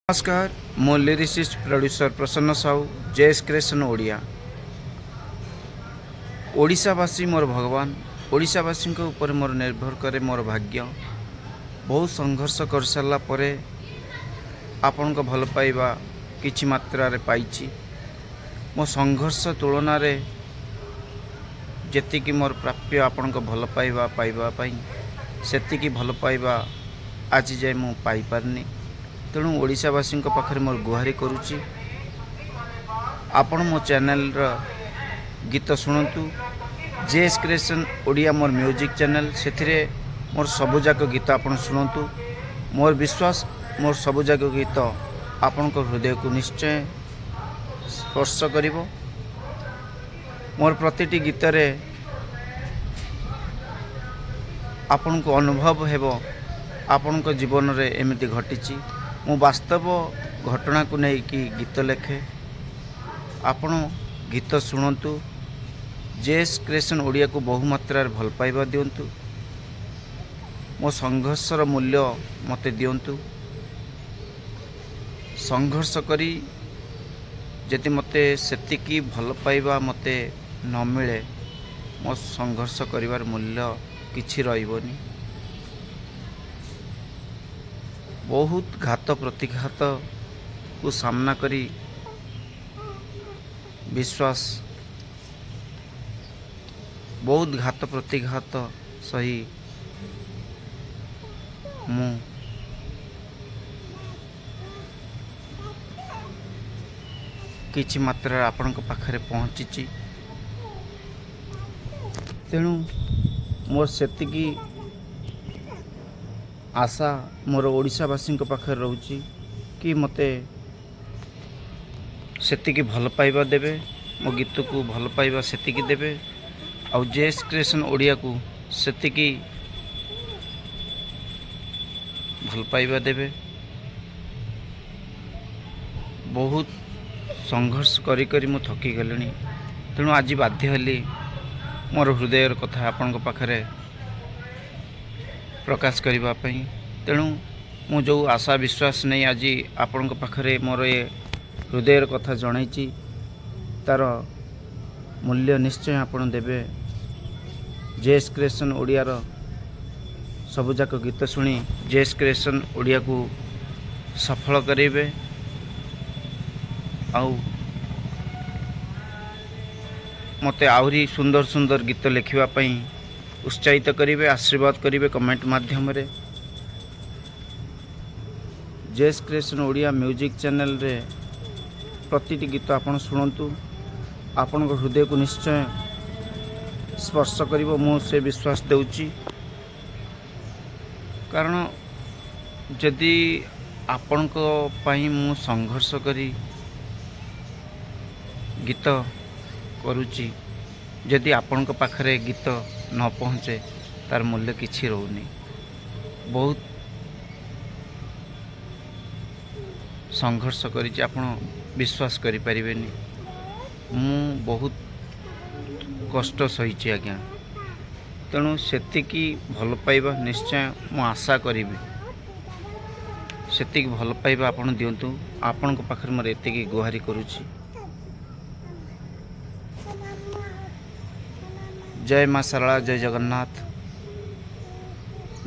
नमस्कार मो lyricist producer प्रसन्न साहू जेएस क्रिएशन ओडिया ओडिशावासी मोर भगवान ओडिशावासी ऊपर मोर निर्भर करे मोर भाग्य बहुत संघर्ष कर सारा परे आपण को भल पाइबा किछि मात्रा रे पाइछि मो संघर्ष तुलन रे जेतिकी मोर प्राप्य आपण को भल पाइबा पाइबा पई सेतिकी भल पाइबा आज जाय मु पाई पारनी तेणु ओडिशावासी पाखे मोर गुहारी करुच्ची आपण मो चैनल गीत शुणु जेएस क्रिएशन ओडिया मोर म्यूजिक चैनल से मोर सबुजाक गीत आपण शुणु मोर विश्वास मोर सबुजाक गीत आपण हृदय को निश्चय स्पर्श करिवो मोर प्रतिटी गीत रे आपण को अनुभव हेबो आपण को जीवन रे एमिति घटिची मु वास्तव घटना को नहीं कि गीत लेखे आपण गीत शुणु जेएस क्रिएशन ओडिया को बहु मात्रा भल पाइबा दिंतु मो संघर्षर मूल्य मते दिंतु संघर्ष करी जदि मते सेतिकी भल पाइबा मते न मिले मो संघर्ष करिवार मूल्य किछि रहिबोनी बहुत घात प्रतिघात को सामना करी विश्वास बहुत घात प्रतिघात सही मु किछि मात्रा आपण पाखरे पहुँची तेणु मोर सेतिकी आशा मोर ओडिशावासी पाखे रोची कि मते सेतिकी भल पाइबा देबे मो गीत को भल पाइबा सेतिकी देबे आउ जेएस क्रिएशन ओडिया को सेतिकी भल पाइबा देबे बहुत संघर्ष करी करी मु थकी गलिनी तेणु आज बाध्य हली मोर हृदयर कथा आपण पाखरे प्रकाश करने तेणु मु जो आशा विश्वास नहीं आज आपण पाखरे मोर ये हृदयर कथा जनईची तार मूल्य निश्चय आपण देबे जेएस क्रिएशन ओडियार सबुजाक गीत शुणी जेएस क्रिएशन ओडिया को सफल करेंगे आउ मते आहरी सुंदर सुंदर गीत लिखिबा उत्साहित करेंगे आशीर्वाद करेंगे कमेंट माध्यम रे JS creation Odia music channel रे प्रतिटी गीत आपण शुणु आपण हृदय को निश्चय स्पर्श करिवो मु से विश्वास देउची कारण जदि आपण को पई मु संघर्ष करी गीत करुची जदि आपण को पाखरे गीत न पहुँचे तार मूल्य किछि रोनी बहुत संघर्ष करिछि आपण विश्वास करि परिबेनी मु बहुत कष्ट सहिछि आज्ञा तेणु सेतिकी भल पाइबा निश्चय मु आशा करिबी सेतिकी भल पाइबा आपण दियंतु आपण को पाखरे मोर एतिकी गुहारी करूछि जय माँ सारला जय जगन्नाथ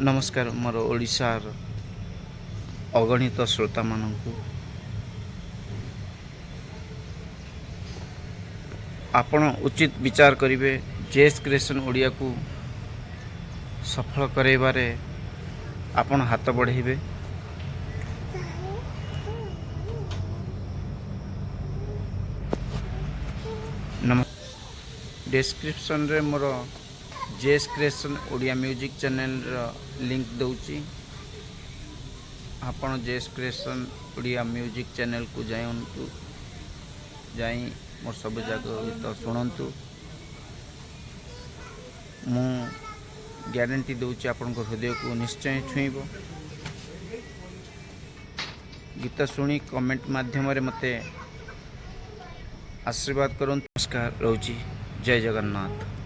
नमस्कार मोर ओडिशार अगणित श्रोता मानू आपण उचित विचार करिवे जेएस क्रिएशन ओडिया को सफल करैबारे आपण हाथ बढ़ेबे डिस्क्रिप्शन रे मोर JS creation Odia music channel link दउची आपण JS creation Odia music channel को जाई मोर सब जगह गीत शुणु मु ग्यारंटी दउची आपण को हृदय को निश्चय छुईबो गीत शुणी कमेंट माध्यम रे मते आशीर्वाद करन नमस्कार रोची जय जगन्नाथ।